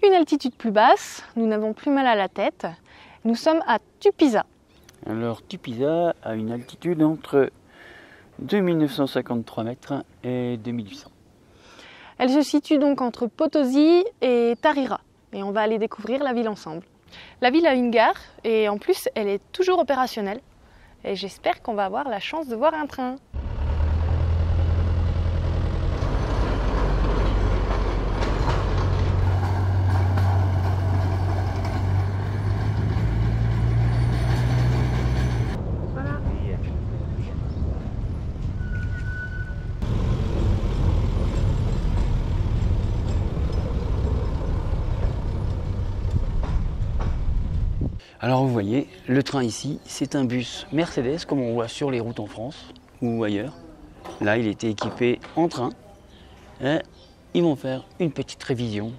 une altitude plus basse, nous n'avons plus mal à la tête. Nous sommes à Tupiza. Alors Tupiza a une altitude entre 2953 mètres et 2800. Elle se situe donc entre Potosi et Tarira. Et on va aller découvrir la ville ensemble. La ville a une gare et en plus elle est toujours opérationnelle. Et j'espère qu'on va avoir la chance de voir un train. Alors vous voyez, le train ici, c'est un bus Mercedes comme on voit sur les routes en France ou ailleurs. Là, il était équipé en train et ils vont faire une petite révision.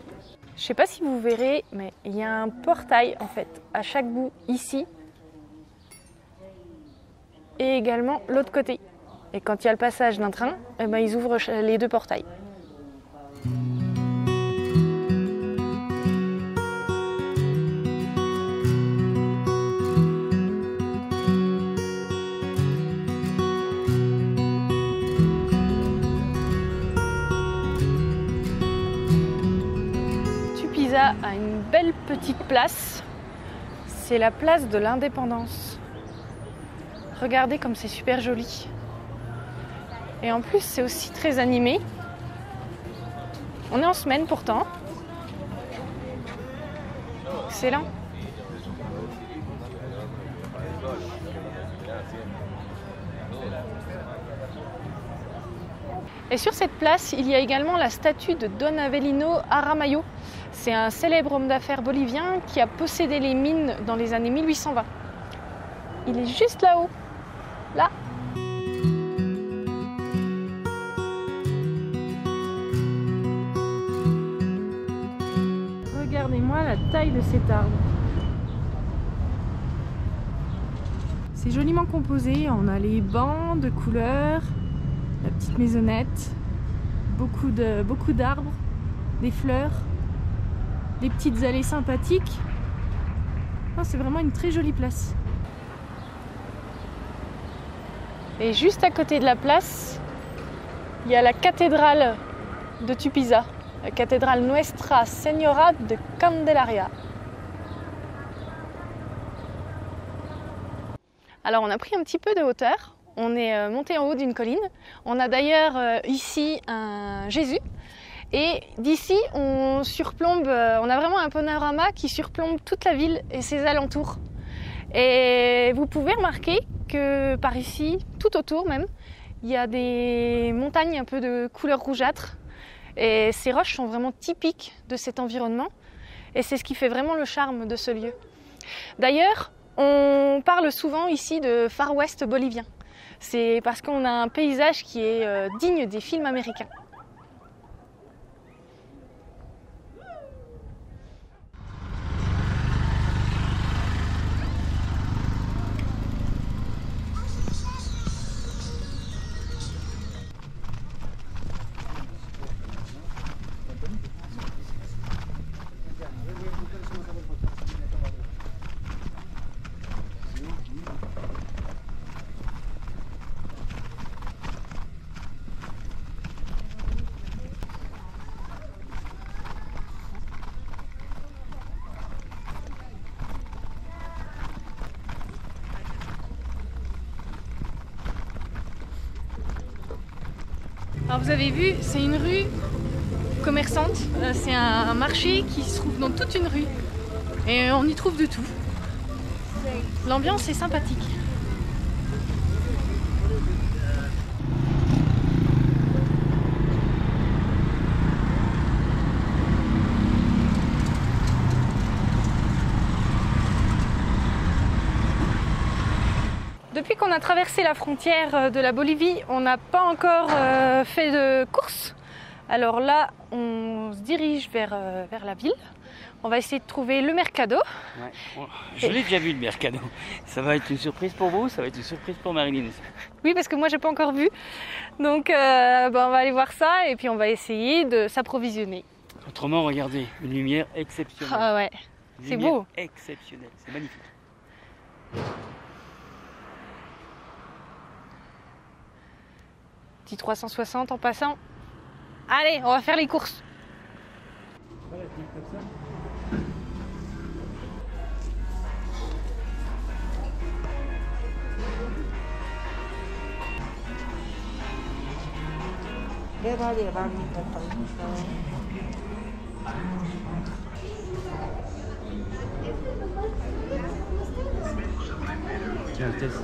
Je ne sais pas si vous verrez, mais il y a un portail en fait à chaque bout ici et également l'autre côté. Et quand il y a le passage d'un train, eh ben, ils ouvrent les deux portails. Tupiza a une belle petite place, c'est la place de l'Indépendance. Regardez comme c'est super joli. Et en plus c'est aussi très animé. On est en semaine pourtant. Excellent. Et sur cette place, il y a également la statue de Don Avelino Aramayo. C'est un célèbre homme d'affaires bolivien qui a possédé les mines dans les années 1820. Il est juste là-haut, là. Regardez-moi la taille de cet arbre. C'est joliment composé, on a les bancs de couleurs, la petite maisonnette, beaucoup d'arbres, des fleurs, des petites allées sympathiques. Oh, c'est vraiment une très jolie place. Et juste à côté de la place, il y a la cathédrale de Tupiza, la cathédrale Nuestra Señora de Candelaria. Alors on a pris un petit peu de hauteur, on est monté en haut d'une colline. On a d'ailleurs ici un Jésus. Et d'ici, on surplombe, on a vraiment un panorama qui surplombe toute la ville et ses alentours. Et vous pouvez remarquer que par ici, tout autour même, il y a des montagnes un peu de couleur rougeâtre. Et ces roches sont vraiment typiques de cet environnement. Et c'est ce qui fait vraiment le charme de ce lieu. D'ailleurs, on parle souvent ici de Far West bolivien. C'est parce qu'on a un paysage qui est digne des films américains. Alors vous avez vu, c'est une rue commerçante, c'est un marché qui se trouve dans toute une rue et on y trouve de tout. L'ambiance est sympathique. Depuis qu'on a traversé la frontière de la Bolivie, on n'a pas encore fait de course. Alors là, on se dirige vers la ville. On va essayer de trouver le Mercado. Ouais. Je l'ai déjà vu, le Mercado. Ça va être une surprise pour vous, ça va être une surprise pour Marilyn. Oui, parce que moi, j'ai pas encore vu. Donc, on va aller voir ça et puis on va essayer de s'approvisionner. Autrement, regardez, une lumière exceptionnelle. Ah ouais, Une c'est lumière beau. Exceptionnelle, c'est magnifique. Petit 360 en passant. Allez, on va faire les courses. Tiens, test.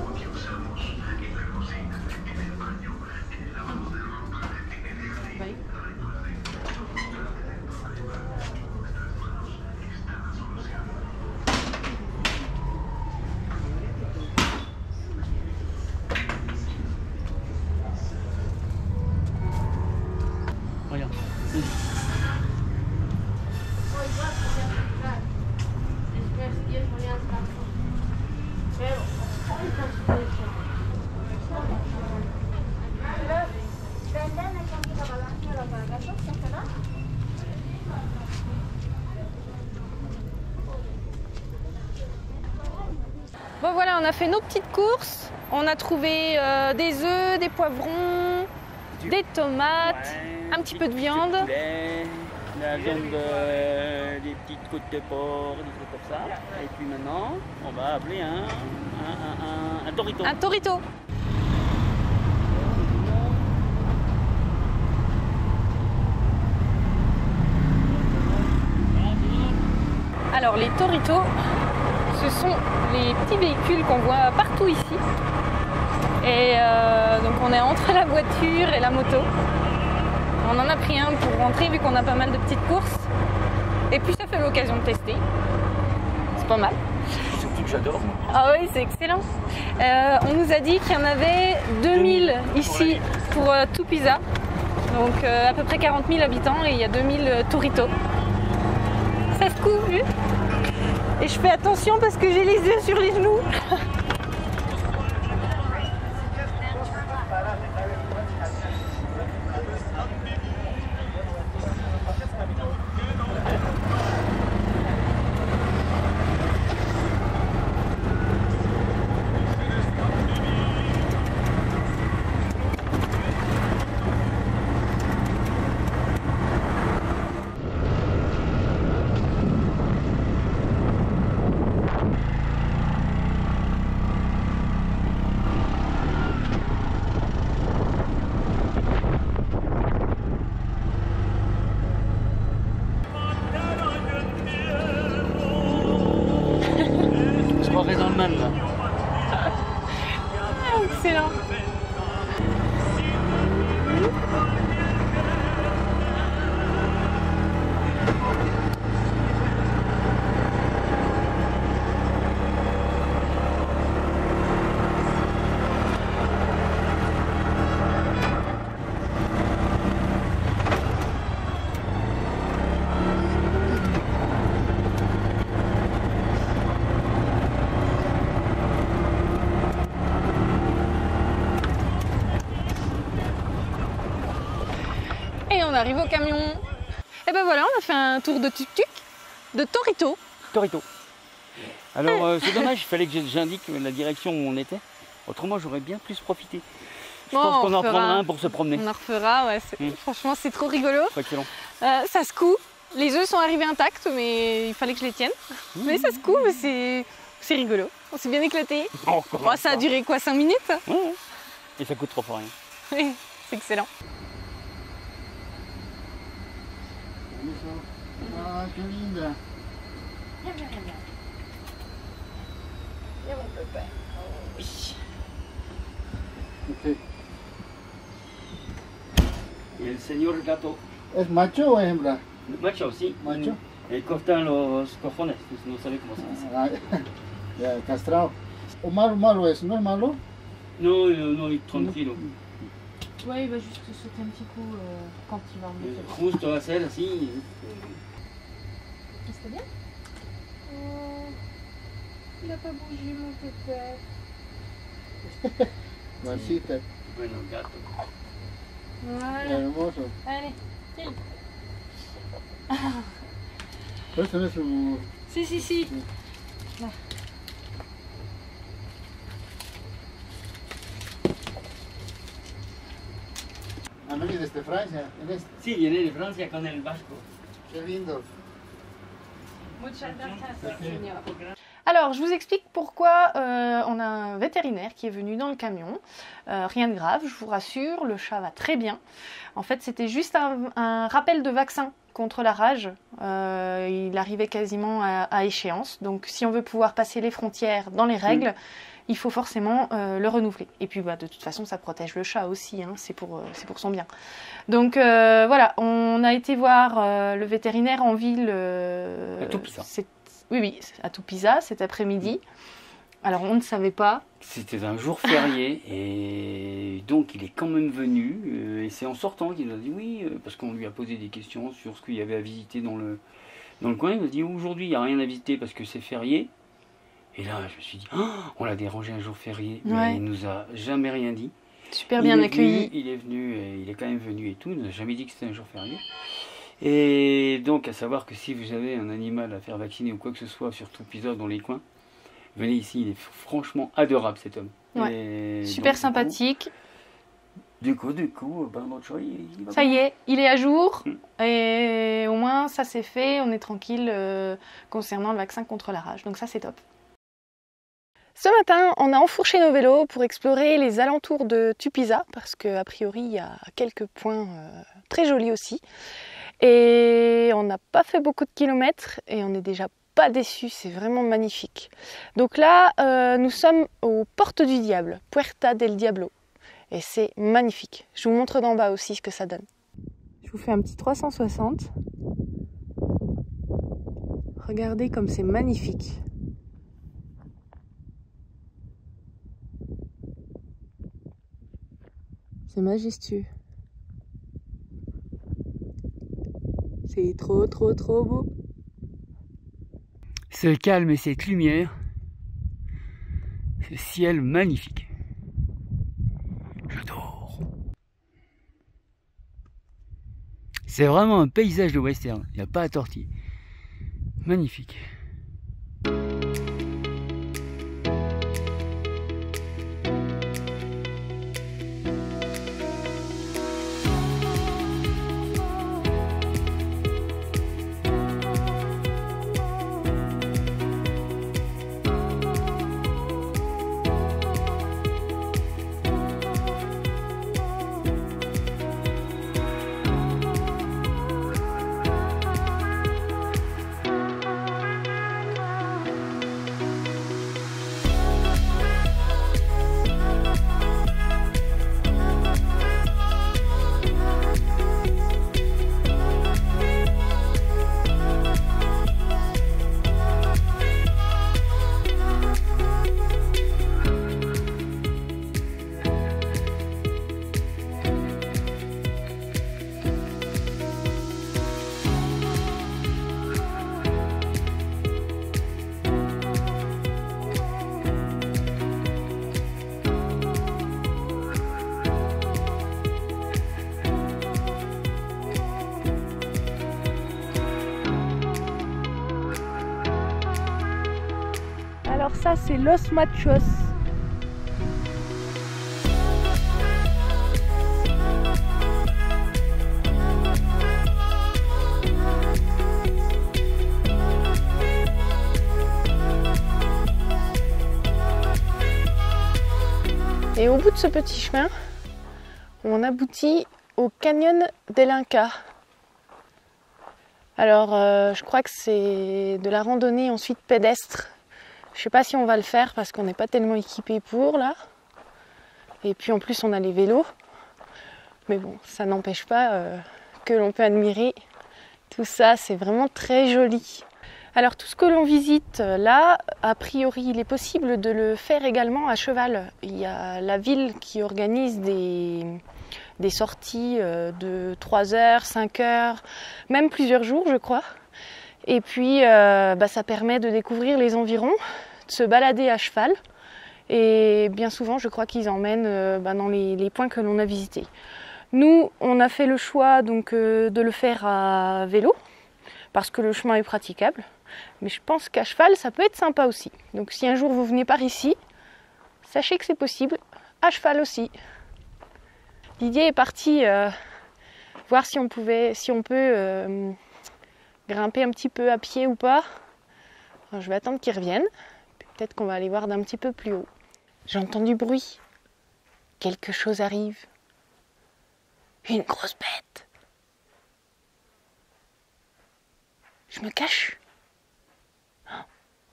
Regarde. Bon voilà, on a fait nos petites courses. On a trouvé des œufs, des poivrons, des tomates, un petit peu de viande. Poulet, la viande, des petites côtes de porc, des trucs comme ça. Et puis maintenant, on va appeler un torito. Un torito. Alors les toritos, ce sont les petits véhicules qu'on voit partout ici. Et donc on est entre la voiture et la moto. On en a pris un pour rentrer vu qu'on a pas mal de petites courses. Et puis ça fait l'occasion de tester. C'est pas mal. Surtout que j'adore. Ah oui, c'est excellent. On nous a dit qu'il y en avait 2000 ici pour tout Pisa. Donc à peu près 40 000 habitants et il y a 2000 toritos. Ça se couvre, vu. Et je fais attention parce que j'ai les yeux sur les genoux. Je croirais dans le même là. Ah, excellent. Et on arrive au camion. Et ben voilà, on a fait un tour de tuk-tuk, de Torito. Torito. Alors c'est dommage, il fallait que j'indique la direction où on était. Autrement, j'aurais bien plus profité. Je Bon, pense on qu'on en refera. prendra un pour se promener. On en refera, ouais. Franchement, c'est trop rigolo. C'est excellent. Ça se coud. Les œufs sont arrivés intacts, mais il fallait que je les tienne. Mais ça se coud, mais c'est rigolo. On s'est bien éclaté. Oh, Oh, ça a duré quoi, 5 minutes? Ouais, ouais. Et ça coûte 3 fois rien. Oui, c'est excellent. Ah, que linda. Ok. Y el señor gato, ¿Es macho o hembra? macho, sí. Macho. Cortan los cojones, pues no sabe cómo se dice. Ah, ya, castrado. ¿O malo es? ¿No es malo? No, no, tranquilo. Ouais, il va juste sauter un petit coup quand il va en mettre. Justo hacer así. C'était bien? Il a pas bougé mon pépère. Masita. Bueno, gato. Voilà. Hermoso. Allez, tiens. Puedes tener su... Si, si, si. Han venido desde Francia, en este. Sí, viene de Francia con el vasco. Qué lindo. Alors, je vous explique pourquoi on a un vétérinaire qui est venu dans le camion. Rien de grave, je vous rassure, le chat va très bien. En fait, c'était juste un rappel de vaccin contre la rage. Il arrivait quasiment à échéance. Donc, si on veut pouvoir passer les frontières dans les règles, il faut forcément le renouveler. Et puis, de toute façon, ça protège le chat aussi. Hein, c'est pour son bien. Donc, voilà, on a été voir le vétérinaire en ville. À Tupisa. Oui, à Tupisa cet après-midi. Alors, on ne savait pas. C'était un jour férié et donc il est quand même venu. Et c'est en sortant qu'il nous a dit oui, parce qu'on lui a posé des questions sur ce qu'il y avait à visiter dans le coin. Il nous a dit aujourd'hui il n'y a rien à visiter parce que c'est férié. Et là, je me suis dit, oh, on l'a dérangé un jour férié, mais il nous a jamais rien dit. Super bien accueilli. Il est venu, il est quand même venu et tout, il nous a jamais dit que c'était un jour férié. Et donc, à savoir que si vous avez un animal à faire vacciner ou quoi que ce soit, sur Tupisa dans les coins, venez ici, il est franchement adorable cet homme. Ouais. Super donc, sympathique. Du coup, notre chat, il va ça y est, il est à jour et au moins ça c'est fait, on est tranquille concernant le vaccin contre la rage, donc ça c'est top. Ce matin, on a enfourché nos vélos pour explorer les alentours de Tupisa, parce qu'a priori, il y a quelques points très jolis aussi. Et on n'a pas fait beaucoup de kilomètres et on n'est déjà pas déçus, c'est vraiment magnifique. Donc là, nous sommes aux Portes du Diable, Puerta del Diablo. Et c'est magnifique. Je vous montre d'en bas aussi ce que ça donne. Je vous fais un petit 360. Regardez comme c'est magnifique. C'est majestueux. C'est trop beau. Ce calme et cette lumière, ce ciel magnifique. J'adore. C'est vraiment un paysage de western, il n'y a pas à tortiller. Magnifique. Alors ça c'est Los Machos. Et au bout de ce petit chemin, on aboutit au Canyon del Inca. Alors je crois que c'est de la randonnée ensuite pédestre. Je sais pas si on va le faire parce qu'on n'est pas tellement équipé pour là. Et puis en plus on a les vélos. Mais bon, ça n'empêche pas que l'on peut admirer tout ça. C'est vraiment très joli. Alors tout ce que l'on visite là, a priori il est possible de le faire également à cheval. Il y a la ville qui organise des sorties de 3 heures, 5 heures, même plusieurs jours je crois. Et puis ça permet de découvrir les environs, de se balader à cheval. Et bien souvent je crois qu'ils emmènent dans les points que l'on a visités. Nous on a fait le choix donc de le faire à vélo. parce que le chemin est praticable. Mais je pense qu'à cheval, ça peut être sympa aussi. Donc si un jour vous venez par ici, sachez que c'est possible, à cheval aussi. Didier est parti voir si on peut grimper un petit peu à pied ou pas. Alors, je vais attendre qu'il revienne. Peut-être qu'on va aller voir d'un petit peu plus haut. J'entends du bruit. Quelque chose arrive. Une grosse bête. Je me cache.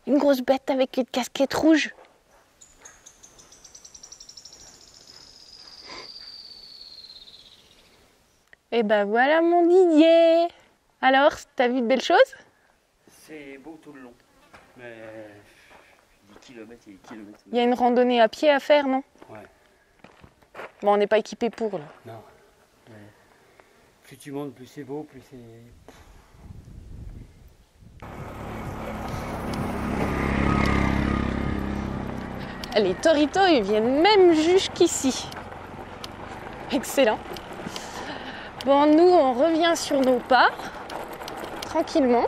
Une grosse bête avec une casquette rouge. Et ben voilà mon Didier. Alors, t'as vu de belles choses? C'est beau tout le long. Mais 10 km et 10 km. Il y a une randonnée à pied à faire, non? Ouais. Bon, on n'est pas équipé pour là. Non. Mais plus tu montes, plus c'est beau, plus c'est... Les toritos, ils viennent même jusqu'ici. Excellent. Bon, nous, on revient sur nos pas, tranquillement.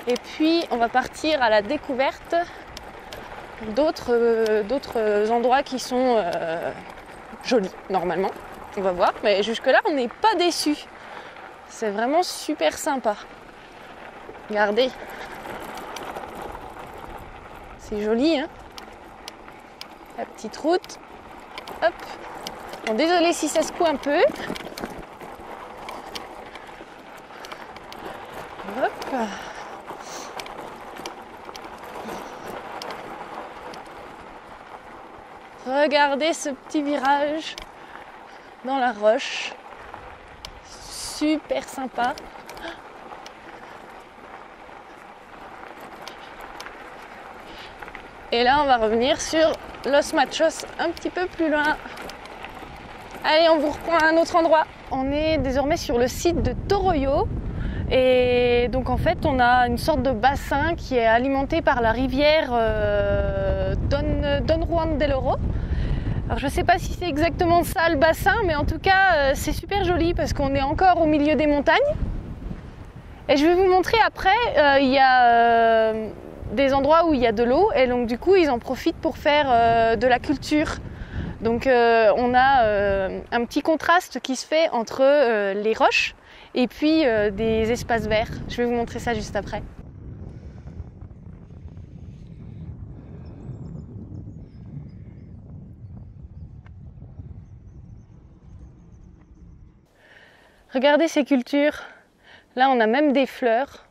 Et puis, on va partir à la découverte d'autres endroits qui sont jolis, normalement. On va voir, mais jusque-là, on n'est pas déçus. C'est vraiment super sympa. Regardez. C'est joli, hein? La petite route. Hop. Bon, désolé si ça secoue un peu. Hop. Regardez ce petit virage dans la roche. Super sympa. Et là, on va revenir sur Los Machos un petit peu plus loin. Allez, on vous reprend à un autre endroit. On est désormais sur le site de Toroyo. Et donc en fait, on a une sorte de bassin qui est alimenté par la rivière Don Juan del Oro. Alors je ne sais pas si c'est exactement ça le bassin, mais en tout cas, c'est super joli parce qu'on est encore au milieu des montagnes. Et je vais vous montrer après, il y a des endroits où il y a de l'eau et donc du coup, ils en profitent pour faire de la culture. Donc on a un petit contraste qui se fait entre les roches et puis des espaces verts. Je vais vous montrer ça juste après. Regardez ces cultures. Là, on a même des fleurs.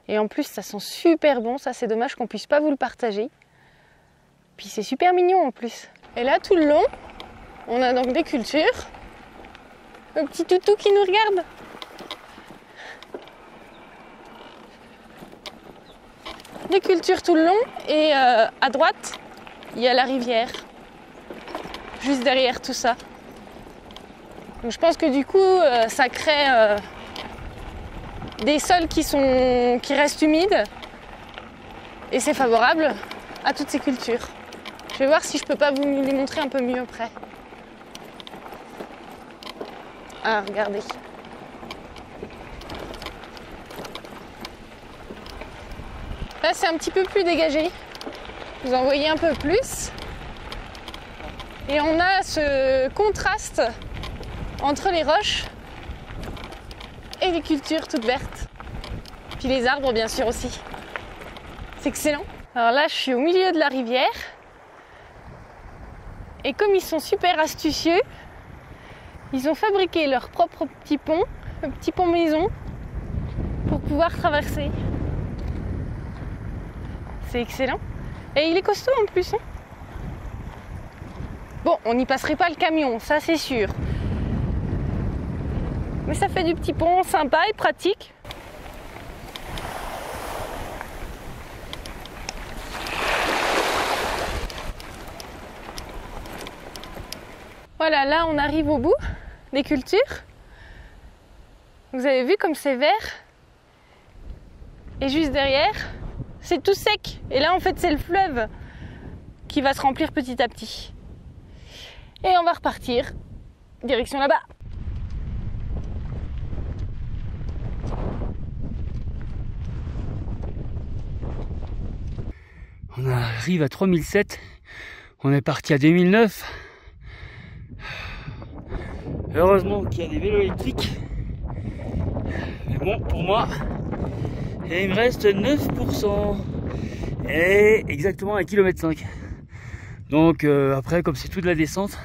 Et en plus, ça sent super bon. Ça, c'est dommage qu'on puisse pas vous le partager. Puis c'est super mignon en plus. Et là, tout le long, on a donc des cultures. Le petit toutou qui nous regarde. Des cultures tout le long. Et à droite, il y a la rivière. Juste derrière tout ça. Donc je pense que du coup, ça crée des sols qui restent humides. Et c'est favorable à toutes ces cultures. Je vais voir si je peux pas vous les montrer un peu mieux après. Ah, regardez. Là, c'est un petit peu plus dégagé. Vous en voyez un peu plus. Et on a ce contraste entre les roches et les cultures toutes vertes. Puis les arbres, bien sûr, aussi. C'est excellent. Alors là, je suis au milieu de la rivière. Et comme ils sont super astucieux, ils ont fabriqué leur propre petit pont maison, pour pouvoir traverser. C'est excellent. Et il est costaud en plus. Hein. Bon, on n'y passerait pas le camion, ça c'est sûr. Mais ça fait du petit pont sympa et pratique. Voilà, là on arrive au bout des cultures. Vous avez vu comme c'est vert. Et juste derrière, c'est tout sec. Et là en fait c'est le fleuve qui va se remplir petit à petit. Et on va repartir direction là-bas. On arrive à 3007. On est parti à 2009. Heureusement qu'il y a des vélos électriques. Mais bon, pour moi, il me reste 9%. Et exactement 1,5 km. Donc après, comme c'est toute la descente,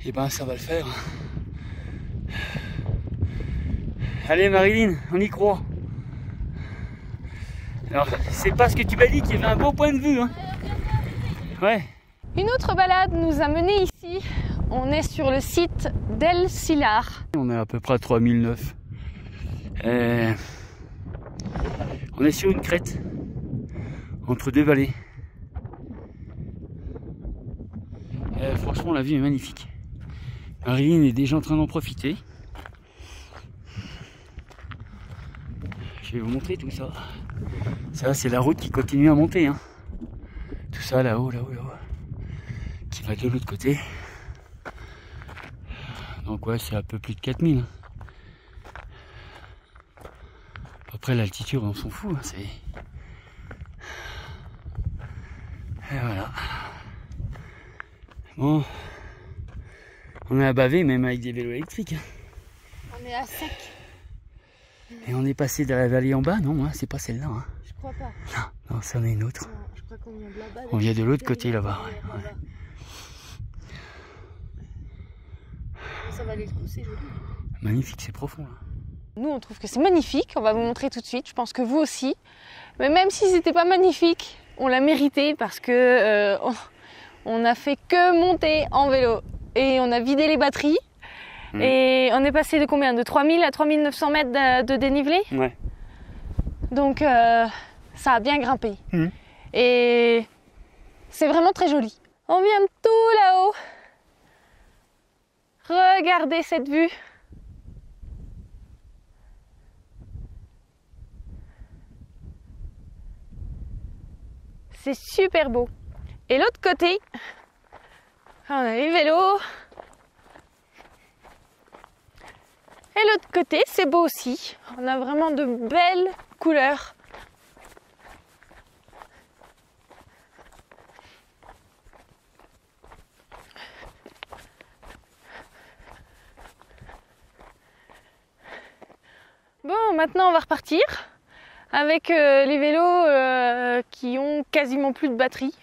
et ben ça va le faire. Allez Marilyn, on y croit. Alors, c'est pas ce que tu m'as dit qu'il y avait un beau point de vue. Hein. Ouais. Une autre balade nous a menés ici. On est sur le site d'El Sillar. On est à peu près à 3009. On est sur une crête, entre deux vallées. Franchement, la vue est magnifique. Marilyn est déjà en train d'en profiter. Je vais vous montrer tout ça. Ça, c'est la route qui continue à monter. Hein. Tout ça là-haut, là-haut, là-haut. Qui va de l'autre côté. Donc ouais, c'est un peu plus de 4000. Après, l'altitude, on s'en fout. Hein, c'est... Et voilà. Bon. On est à baver, même avec des vélos électriques. Hein. On est à sec. Et on est passé de la vallée en bas, non, c'est pas celle-là. Hein. Je crois pas. Non, ça en est une autre. Non, je crois qu'on vient de là-bas. On vient de l'autre côté là-bas. Ouais. Ça va aller le coup, c'est joli. Magnifique, c'est profond. Là. Nous, on trouve que c'est magnifique. On va vous montrer tout de suite. Je pense que vous aussi. Mais même si c'était pas magnifique, on l'a mérité parce que on a fait que monter en vélo et on a vidé les batteries. Et on est passé de combien? De 3000 à 3900 mètres de dénivelé. Ouais. Donc ça a bien grimpé. Et c'est vraiment très joli. On vient de tout là-haut. Regardez cette vue. C'est super beau. Et l'autre côté, on a les vélos. Et l'autre côté, c'est beau aussi. On a vraiment de belles couleurs. Bon, maintenant on va repartir avec les vélos qui ont quasiment plus de batterie.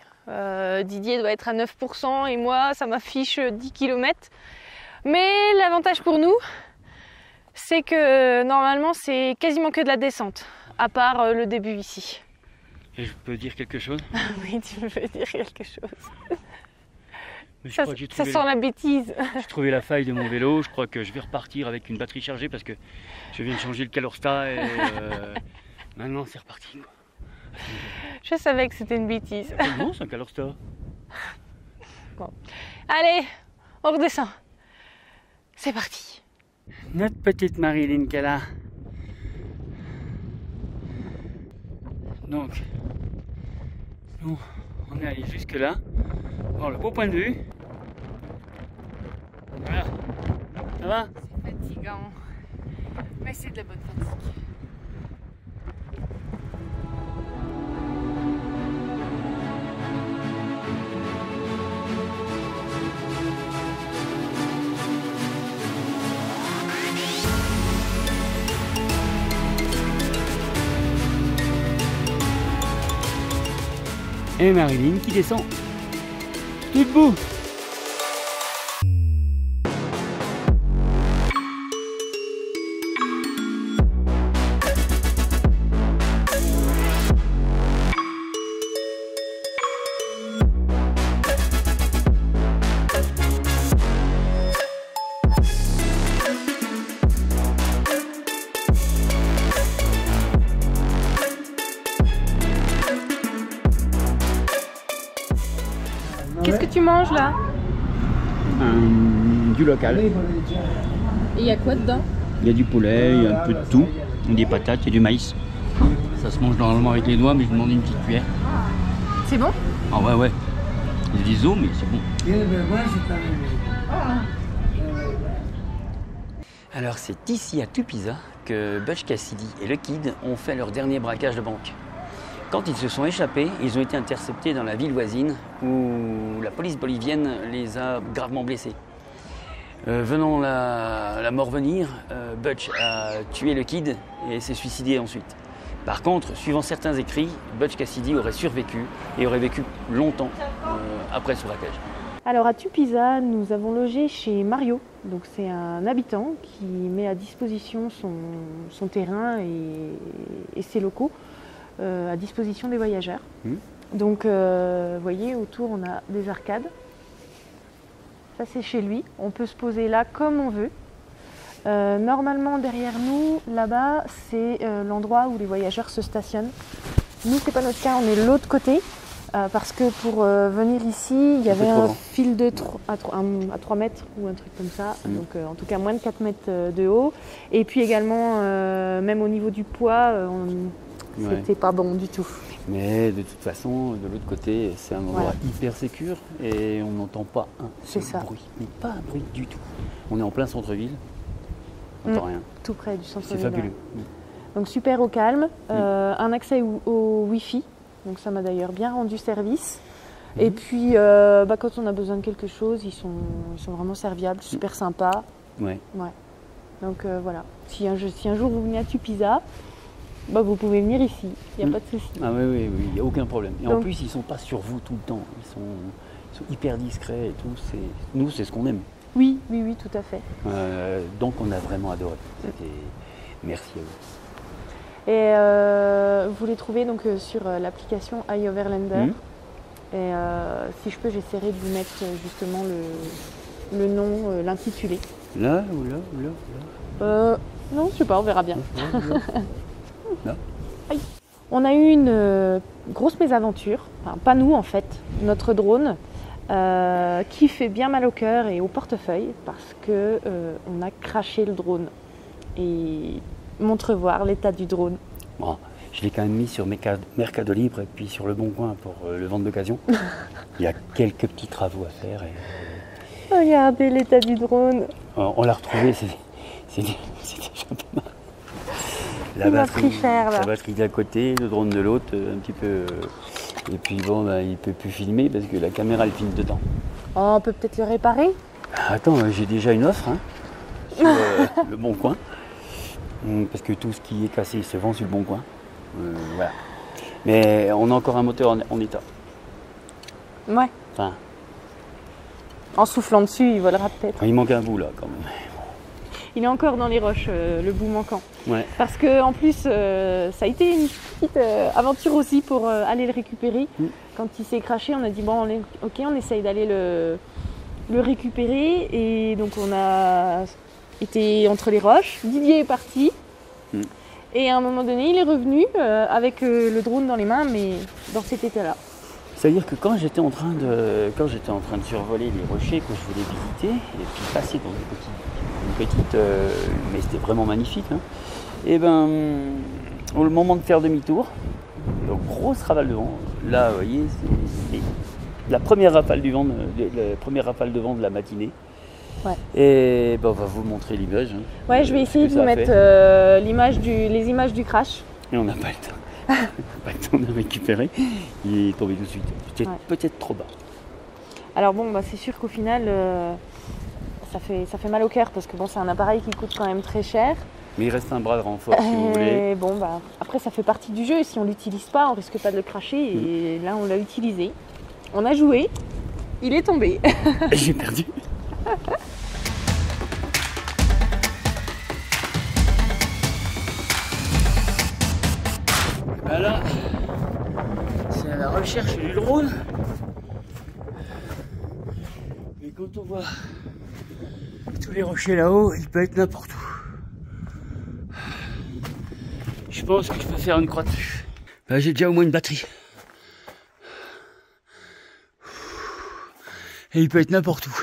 Didier doit être à 9% et moi, ça m'affiche 10 km. Mais l'avantage pour nous, c'est que normalement c'est quasiment que de la descente, à part le début ici. Et je peux dire quelque chose? Oui, tu peux dire quelque chose. Ça sent la bêtise. J'ai trouvé la faille de mon vélo, je crois que je vais repartir avec une batterie chargée parce que je viens de changer le Calorsta et maintenant c'est reparti. Quoi. Je savais que c'était une bêtise. Non, c'est un Calorsta. Bon. Allez, on redescend. C'est parti. Notre petite Marilyn qu'elle a. Donc, nous, on est allé jusque là. Bon, le beau point de vue. Voilà. Ça va? C'est fatigant, mais c'est de la bonne fatigue. Et Marilyn qui descend tout debout. Qu'est-ce que tu manges là? Du local. Et il y a quoi dedans? Il y a du poulet, il y a un peu de tout, des patates et du maïs. Ça se mange normalement avec les doigts, mais je demande une petite cuillère. C'est bon? Ah ouais. Il y a des os, mais c'est bon. Alors c'est ici à Tupiza que Butch Cassidy et le Kid ont fait leur dernier braquage de banque. Quand ils se sont échappés, ils ont été interceptés dans la ville voisine où la police bolivienne les a gravement blessés. Venant la mort venir, Butch a tué le kid et s'est suicidé ensuite. Par contre, suivant certains écrits, Butch Cassidy aurait survécu et aurait vécu longtemps après ce braquage. Alors à Tupiza, nous avons logé chez Mario. Donc c'est un habitant qui met à disposition son terrain et ses locaux à disposition des voyageurs. Donc vous voyez, autour on a des arcades. Ça c'est chez lui, on peut se poser là comme on veut. Normalement derrière nous, là-bas, c'est l'endroit où les voyageurs se stationnent. Nous c'est pas notre cas, on est de l'autre côté. Parce que pour venir ici, il y avait un fil de à 3 mètres ou un truc comme ça. Donc en tout cas moins de 4 mètres de haut. Et puis également, même au niveau du poids, c'était pas bon du tout. Mais de toute façon, de l'autre côté, c'est un endroit hyper sécure et on n'entend pas un seul bruit. Mais pas un bruit du tout. On est en plein centre-ville, on n'entend rien. Tout près du centre-ville. C'est fabuleux. Donc super au calme, un accès au Wi-Fi. Donc ça m'a d'ailleurs bien rendu service. Et puis quand on a besoin de quelque chose, ils sont vraiment serviables, super sympas. Ouais. Donc voilà, si un jour vous venez à Tupiza, vous pouvez venir ici, il n'y a pas de souci. Ah oui, il n'y a aucun problème. Et donc, en plus, ils ne sont pas sur vous tout le temps, ils sont hyper discrets et tout. Nous, c'est ce qu'on aime. Oui, tout à fait. Donc on a vraiment adoré. Merci à vous. Et vous les trouvez donc sur l'application iOverlander. Et si je peux, j'essaierai de vous mettre justement le nom, l'intitulé. Là ou là Non, je sais pas, on verra bien. Là. On a eu une grosse mésaventure, enfin pas nous en fait, notre drone, qui fait bien mal au cœur et au portefeuille parce que on a craché le drone. Et montre voir l'état du drone. Bon, je l'ai quand même mis sur Mercado Libre et puis sur Le Bon Coin pour le vendre d'occasion. Il y a quelques petits travaux à faire. Regardez l'état du drone. On l'a retrouvé, c'est déjà pas mal. La batterie d'un côté, le drone de l'autre, un petit peu. Et puis bon, il ne peut plus filmer parce que la caméra elle filme dedans. On peut peut-être le réparer. Attends, j'ai déjà une offre sur Le Bon Coin. Parce que tout ce qui est cassé se vend sur Le Bon Coin. Voilà. Mais on a encore un moteur en état. Ouais. Enfin, en soufflant dessus, il volera peut-être. Il manque un bout là quand même. Il est encore dans les roches, le bout manquant. Ouais. Parce qu'en plus, ça a été une petite aventure aussi pour aller le récupérer. Quand il s'est craché, on a dit bon, ok, on essaye d'aller le récupérer. Et donc on a été entre les roches. Didier est parti. Et à un moment donné, il est revenu avec le drone dans les mains, mais dans cet état-là. C'est-à-dire que quand j'étais en train de survoler les rochers que je voulais visiter, et puis passer dans une petite mais c'était vraiment magnifique, et au moment de faire demi-tour, donc grosse rafale de vent, là vous voyez, c'est la première rafale de vent de la matinée. Ouais. Et on va vous montrer l'image. Ouais, je vais essayer de vous mettre les images du crash. Et on n'a pas le temps. Pas le temps de récupérer. Il est tombé tout de suite. Peut-être trop bas. Alors bon, c'est sûr qu'au final, ça fait mal au cœur parce que c'est un appareil qui coûte quand même très cher. Mais il reste un bras de renfort si vous voulez. Bon, après ça fait partie du jeu et si on l'utilise pas, on risque pas de le cracher. Et là, on l'a utilisé. On a joué. Il est tombé. J'ai perdu. Voilà, c'est à la recherche du drone. Mais quand on voit tous les rochers là-haut, il peut être n'importe où. Je pense que je peux faire une croix dessus. J'ai déjà au moins une batterie. Et il peut être n'importe où.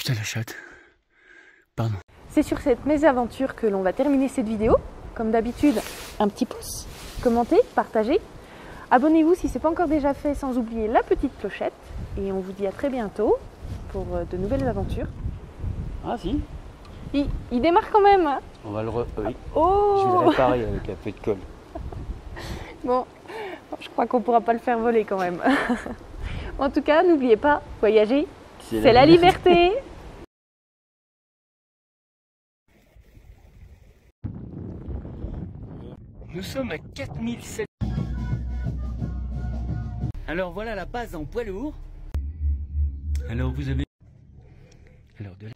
La chatte. Pardon. C'est sur cette mésaventure que l'on va terminer cette vidéo. Comme d'habitude, un petit pouce, commentez, partagez. Abonnez-vous si ce n'est pas encore déjà fait, sans oublier la petite clochette. Et on vous dit à très bientôt pour de nouvelles aventures. Ah si, Il démarre quand même. Hein. On va le oui. Je vais Oh le réparer avec un peu de colle. Bon, je crois qu'on pourra pas le faire voler quand même. En tout cas, n'oubliez pas, voyager, c'est la liberté. Nous sommes à 4700. Alors voilà la base en poids lourd. Alors vous avez... Alors de là...